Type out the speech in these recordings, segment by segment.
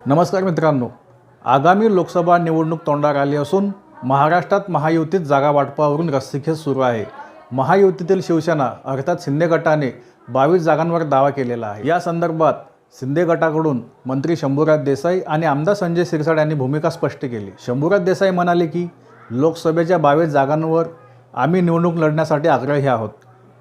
नमस्कार मित्रांनो, आगामी लोकसभा निवडणूक तोंडावर आली असून महाराष्ट्रात महायुतीत जागा वाटपावरून रस्सीखेच सुरू आहे. महायुतीतील शिवसेना अर्थात शिंदे गटाने 22 जागांवर दावा केलेला आहे. या संदर्भात शिंदे गटाकडून मंत्री शंभूराज देसाई आणि आमदार संजय शिरसाट यांनी भूमिका स्पष्ट केली. शंभूराज देसाई म्हणाले की लोकसभेच्या 22 जागांवर आम्ही निवडणूक लढण्यासाठी आग्रही आहोत.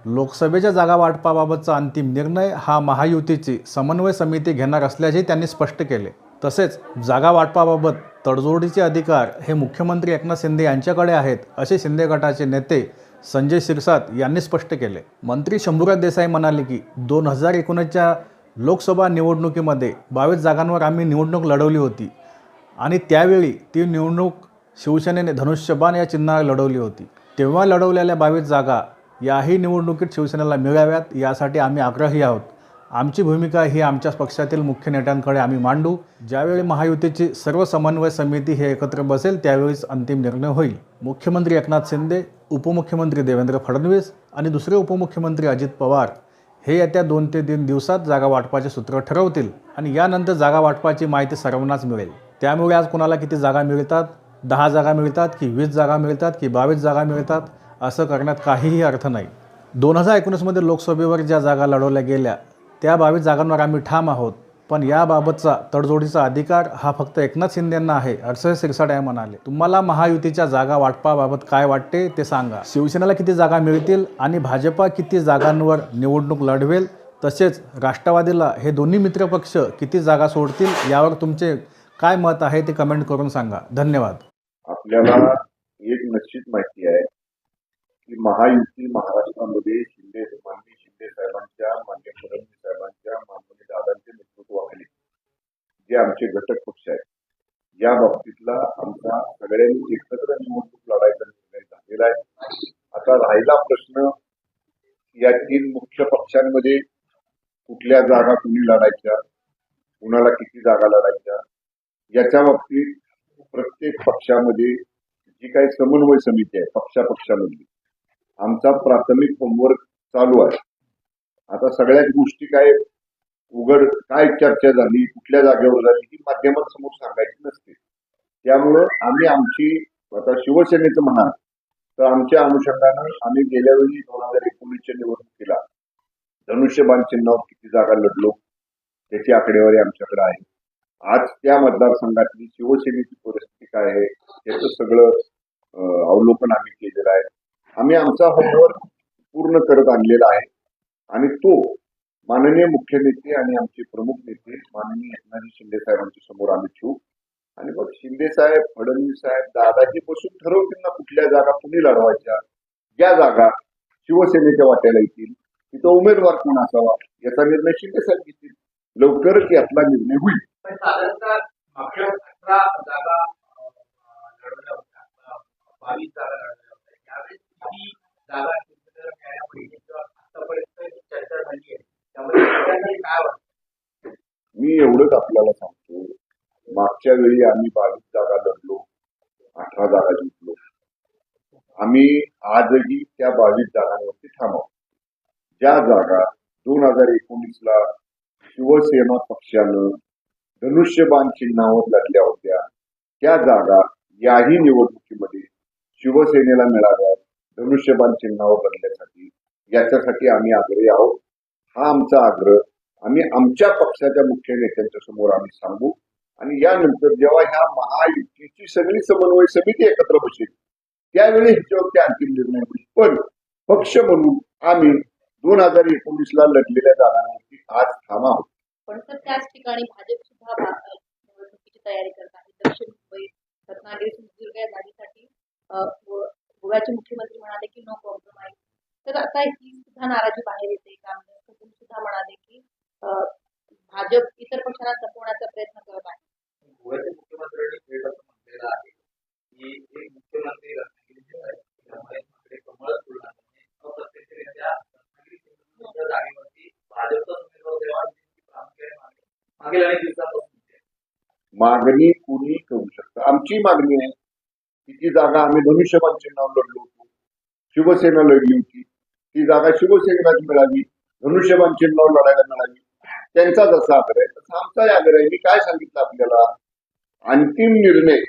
लोकसभेच्या जागा वाटपाबाबतचा अंतिम निर्णय हा महायुतीची समन्वय समिती घेणार असल्याचे त्यांनी स्पष्ट केले. तसेच जागा वाटपाबाबत तडजोडीचे अधिकार हे मुख्यमंत्री एकनाथ शिंदे यांच्याकडे आहेत असे शिंदे गटाचे नेते संजय शिरसाट यांनी स्पष्ट केले. मंत्री शंभूराज देसाई म्हणाले की 2019च्या लोकसभा निवडणुकीमध्ये 22 जागांवर आम्ही निवडणूक लढवली होती आणि त्यावेळी ती निवडणूक शिवसेनेने धनुष्यबाण या चिन्हावर लढवली होती. तेव्हा लढवलेल्या 22 जागा याही निवडणुकीत शिवसेनेला मिळाव्यात यासाठी आम्ही आग्रही आहोत. आमची भूमिका ही आमच्या पक्षातील मुख्य नेत्यांकडे आम्ही मांडू. ज्यावेळी महायुतीची सर्व समन्वय समिती हे एकत्र बसेल त्यावेळीच अंतिम निर्णय होईल. मुख्यमंत्री एकनाथ शिंदे, उपमुख्यमंत्री देवेंद्र फडणवीस आणि दुसरे उपमुख्यमंत्री अजित पवार हे येत्या 2 ते 3 दिवसात जागा वाटपाचे सूत्र ठरवतील आणि यानंतर जागा वाटपाची माहिती सर्वांनाच मिळेल. त्यामुळे आज कोणाला किती जागा मिळतात, 10 जागा मिळतात की 20 जागा मिळतात की 22 जागा मिळतात असं करण्यात काहीही अर्थ नाही. 2019मध्ये लोकसभेवर ज्या जागा लढवल्या गेल्या त्या 22 जागांवर आम्ही ठाम आहोत, पण याबाबतचा तडजोडीचा अधिकार हा फक्त एकनाथ शिंदेंना आहे असं शिरसाट म्हणाले. तुम्हाला महायुतीच्या जागा वाटपाबाबत काय वाटते ते सांगा. शिवसेनेला किती जागा मिळतील आणि भाजपा किती जागांवर निवडणूक लढवेल, तसेच राष्ट्रवादीला हे दोन्ही मित्रपक्ष किती जागा सोडतील यावर तुमचे काय मत आहे ते कमेंट करून सांगा. धन्यवाद. आपल्याला एक निश्चित माहिती आहे की महायुती महाराष्ट्रामध्ये माननीय शिंदे साहेबांच्या, माननीय फडणवीस साहेबांच्या, माननीय दादांच्या नेतृत्वाखाली जे आमचे घटक पक्ष आहेत या बाबतीतला आमचा सगळ्यांनी एकत्र निवडणूक लढायचा निर्णय झालेला आहे. आता राहिला प्रश्न या 3 मुख्य पक्षांमध्ये कुठल्या जागा कुणी लढायच्या, कुणाला किती जागा लढायच्या याच्या बाबतीत प्रत्येक पक्षामध्ये जी काही समन्वय समिती आहे पक्षापक्षामधली आमचा प्राथमिक होमवर्क चालू आहे. आता सगळ्याच गोष्टी काय उघड काय चर्चा झाली, कुठल्या जागेवर झाली ही माध्यमांसमोर सांगायची नसते. त्यामुळं आम्ही आमची आता शिवसेनेचं म्हणाल तर आमच्या अनुषंगानं आम्ही गेल्या वेळी 2019च्या निवडणुकीला धनुष्यबाण चिन्हावर किती जागा लढलो त्याची आकडेवारी आमच्याकडे आहे. आज त्या मतदारसंघातली शिवसेनेची परिस्थिती काय आहे याचं सगळं अवलोकन आम्ही केलेलं आहे. आम्ही आमचा होमवर्क पूर्ण करत आणलेला आहे आणि तो माननीय मुख्य नेते आणि आमचे प्रमुख नेते माननीय एकनाथ शिंदे साहेबांच्या समोर आम्ही ठेवू आणि मग शिंदे साहेब, फडणवीस साहेब, दादाजी बसून ठरवतील ना कुठल्या जागा कुणी लढवायच्या. ज्या जागा शिवसेनेच्या वाट्याला येतील तिथं उमेदवार कोण असावा याचा निर्णय शिंदे साहेब घेतील. लवकरच यातला निर्णय होईल. साधारणतः मागच्या 18 जागा लढवल्या होत्या, 22 जागा लढवल्या होत्या. यावेळेस किती जागा मिळायला पाहिजे किंवा आतापर्यंत चर्चा झाली आहे त्यामुळे काय वाटतं? मी एवढंच आपल्याला सांगतो, मागच्या वेळी आम्ही 22 जागा लढलो, 18 जागा जिंकलो. आम्ही आजही त्या 22 जागांवरती ठाम आहोत. ज्या जागा 2019ला शिवसेना पक्षानं धनुष्यबाण चिन्हावर लढल्या होत्या त्या जागा याही निवडणुकीमध्ये शिवसेनेला मिळाव्यात धनुष्यबाण चिन्हावर लढण्यासाठी याच्यासाठी आम्ही आग्रही आहोत. हा आमचा आग्रह आम्ही आमच्या पक्षाच्या मुख्य नेत्यांच्या समोर आम्ही सांगू आणि यानंतर जेव्हा ह्या महायुतीची सगळी समन्वय समिती एकत्र बसेल त्यावेळी ह्याच्यावरती अंतिम निर्णय होईल. पण पक्ष म्हणून आम्ही 2019ला लढलेल्या जागांवरती आज ठाम आहोत. पण तर त्याच ठिकाणी भाजप सुद्धा निवडणुकीची तयारी करत आहे. दक्षिण मुंबई, रत्नागिरी, सिंधुदुर्ग या जागेसाठी गोव्याचे मुख्यमंत्री म्हणाले की नो कॉम्प्रोमाइज. तर आता ही सुद्धा नाराजी बाहेर येते. काँग्रेस सुद्धा म्हणाले की भाजप इतर पक्षांना संपवण्याचा प्रयत्न करत आहे. गोव्याच्या मुख्यमंत्र्यांनी थेट असं म्हटलेलं आहे की एक मुख्यमंत्री रत्नागिरीचे आहेत त्यामुळे इकडे कमळच फुलणार नाही. अप्रत्यक्षरित्या रत्नागिरी सिंधुदुर्ग जागेवरती भाजपचा उमेदवार देवा मागील अनेक दिवसांपासून मागणी कुणी करू शकतं. आमची मागणी आहे की ती जागा आम्ही धनुष्यबाण चिन्हावर लढलो होतो, शिवसेना लढली होती, ती जागा शिवसेनेलाच मिळावी, धनुष्यबाण चिन्हावर लढायला मिळावी. त्यांचा जसा आग्रह आहे तसा आमचाही आग्रह आहे. मी काय सांगितलं आपल्याला, अंतिम निर्णय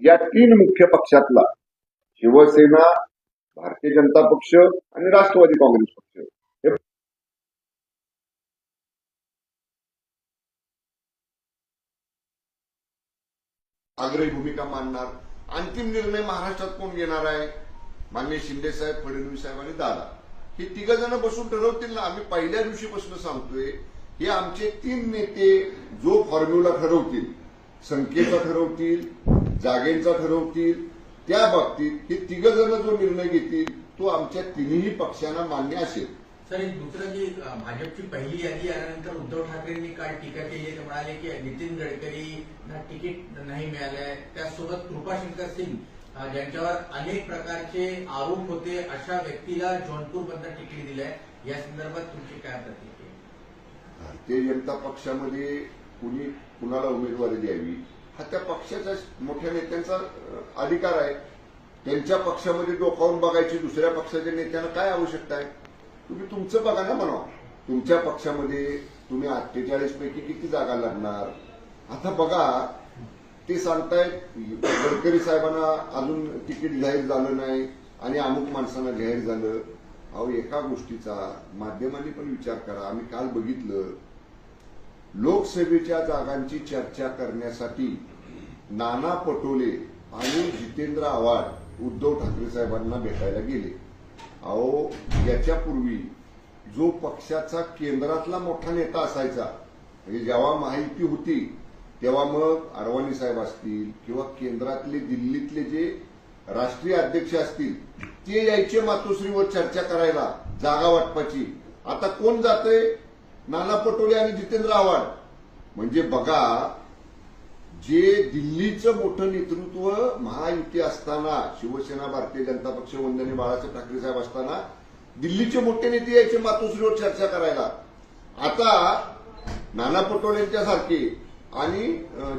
या 3 मुख्य पक्षातला शिवसेना, भारतीय जनता पक्ष आणि राष्ट्रवादी काँग्रेस पक्ष हे आग्रही भूमिका मांडणार. अंतिम निर्णय महाराष्ट्रात कोण घेणार आहे? माननीय शिंदे साहेब, फडणवीस साहेब आणि दादा हे 3 जण बसून ठरवतील ना. आम्ही पहिल्या दिवशीपासून सांगतोय, हे आमचे 3 नेते जो फॉर्म्युला ठरवतील, संख्येचा ठरवतील, जागेचा ठरवतील, त्या बाबतीत हे 3 जण जो निर्णय घेतील तो आमच्या 3ही पक्षांना मान्य असेल. सर, एक दुसरं जी भाजपची पहिली यादी आल्यानंतर उद्धव ठाकरेंनी काल टीका केली. ते म्हणाले की नितीन गडकरींना तिकीट नाही मिळालंय, त्यासोबत कृपाशंकर सिंग ज्यांच्यावर अनेक प्रकारचे आरोप होते, अशा व्यक्तीला जौनपूरमधनं तिकीट दिलंय. या संदर्भात तुमची काय प्रतिक्रिया? भारतीय जनता पक्षामध्ये कुणाला उमेदवारी द्यावी हा त्या पक्षाच्या मोठ्या नेत्यांचा अधिकार आहे. त्यांच्या पक्षामध्ये डोकावून बघायची दुसऱ्या पक्षाच्या नेत्यांना काय आवश्यकता आहे? तुम्ही तुमचं बघा ना. म्हणा तुमच्या पक्षामध्ये तुम्ही 48 पैकी किती जागा लढणार? आता बघा, ते सांगतायत गडकरी साहेबांना अजून तिकीट जाहीर झालं नाही आणि अमुक माणसांना जाहीर झालं. अहो, एका गोष्टीचा माध्यमांनी पण विचार करा. आम्ही काल बघितलं, लोकसभेच्या जागांची चर्चा करण्यासाठी नाना पटोले आणि जितेंद्र आव्हाड उद्धव ठाकरे साहेबांना भेटायला गेले. अहो, याच्यापूर्वी जो पक्षाचा केंद्रातला मोठा नेता असायचा, म्हणजे जेव्हा महायुती होती तेव्हा मग अडवाणी साहेब असतील किंवा केंद्रातले दिल्लीतले जे राष्ट्रीय अध्यक्ष असतील ते यायचे मातोश्रीवर चर्चा करायला जागा वाटपाची. आता कोण जातंय? नाना पटोले आणि जितेंद्र आव्हाड. म्हणजे बघा, जे दिल्लीचं मोठं नेतृत्व महायुती असताना, शिवसेना, भारतीय जनता पक्ष, वंदनीय बाळासाहेब ठाकरे साहेब असताना दिल्लीचे मोठे नेते यायचे मातोश्रीवर चर्चा करायला. आता नाना पटोलेंच्या सारखे आणि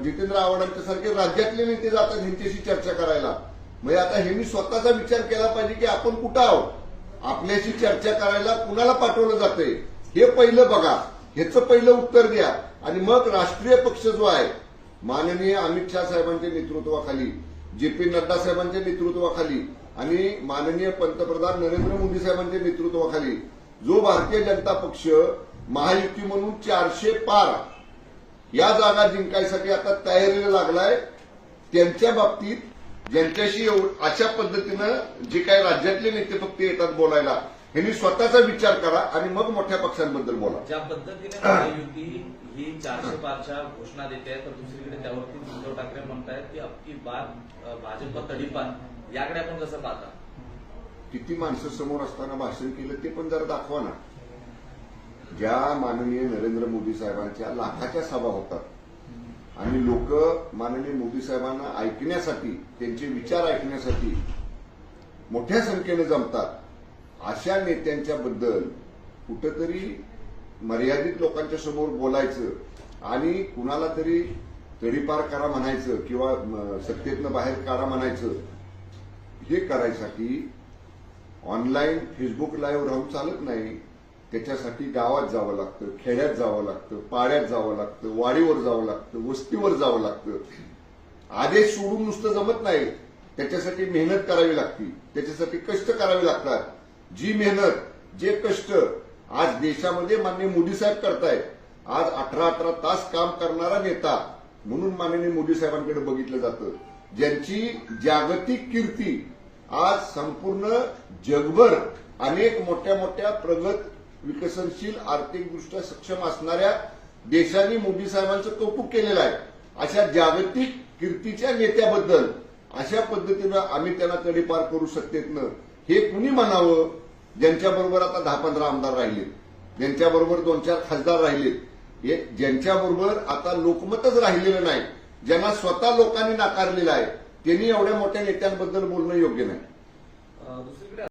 जितेंद्र आव्हाडांच्या सारखे राज्यातले नेते जातात ह्यांच्याशी चर्चा करायला. म्हणजे आता ह्यांनी स्वतःचा विचार केला पाहिजे की आपण कुठं आहोत, आपल्याशी चर्चा करायला कुणाला पाठवलं जातंय हे पहिलं बघा, ह्याचं पहिलं उत्तर द्या. आणि मग राष्ट्रीय पक्ष जो आहे, माननीय अमित शहा साहेबांच्या नेतृत्वाखाली, जे.पी. नड्डा साहेबांच्या नेतृत्वाखाली आणि माननीय पंतप्रधान नरेंद्र मोदी साहेबांच्या नेतृत्वाखाली जो भारतीय जनता पक्ष महायुती म्हणून 400 पार या जागा जिंकायसाठी आता तयारीला लागलाय, त्यांच्या बाबतीत ज्यांच्याशी अशा पद्धतीनं जे काही राज्यातले नेते फक्त येतात बोलायला, ह्यांनी स्वतःचा विचार करा आणि मग मोठ्या पक्षांबद्दल बोला. ज्या पद्धतीने महायुती ही 400 पारच्या घोषणा देते आहे, तर दुसरीकडे त्यावरती उद्धव ठाकरे म्हणतायत की अबकी बार भाजप तडीपार, याकडे आपण कसं पाहता? किती माणसं समोर असताना भाषण केलं ते पण जरा दाखवा ना. ज्या माननीय नरेंद्र मोदी साहेबांच्या लाखाच्या सभा होतात आणि लोक माननीय मोदी साहेबांना ऐकण्यासाठी, त्यांचे विचार ऐकण्यासाठी मोठ्या संख्येने जमतात, अशा नेत्यांच्या बद्दल कुठंतरी मर्यादित लोकांच्या समोर बोलायचं आणि कुणाला तरी तडीपार करा म्हणायचं किंवा सत्तेतनं बाहेर काढा म्हणायचं, हे करायसाठी ऑनलाईन फेसबुक लाईव्ह राहून चालत नाही. त्याच्यासाठी गावात जावं लागतं, खेड्यात जावं लागतं, पाड्यात जावं लागतं, वाडीवर जावं लागतं, वस्तीवर जावं लागतं. आदेश सोडून नुसतं जमत नाही, त्याच्यासाठी मेहनत करावी लागते, त्याच्यासाठी कष्ट करावे लागतात. जी मेहनत, जे कष्ट आज देशामध्ये माननीय मोदी साहेब करतायत. आज 18 तास काम करणारा नेता म्हणून माननीय मोदी साहेबांकडे बघितलं जातं, ज्यांची जागतिक कीर्ती आज संपूर्ण जगभर अनेक मोठ्या मोठ्या प्रगत, विकसनशील, आर्थिकदृष्ट्या सक्षम असणाऱ्या देशांनी मोदी साहेबांचं कौतुक केलेलं आहे. अशा जागतिक कीर्तीच्या नेत्याबद्दल अशा पद्धतीनं आम्ही त्यांना तडीपार करू सत्तेतनं, हे कुणी म्हणावं? ज्यांच्याबरोबर आता 10-15 आमदार राहिलेत, ज्यांच्याबरोबर 2-4 खासदार राहिलेत, ज्यांच्याबरोबर आता लोकमतच राहिलेलं नाही, ज्यांना स्वतः लोकांनी नाकारलेलं आहे, त्यांनी एवढ्या मोठ्या नेत्यांबद्दल बोलणं योग्य नाही. दुसरीकडे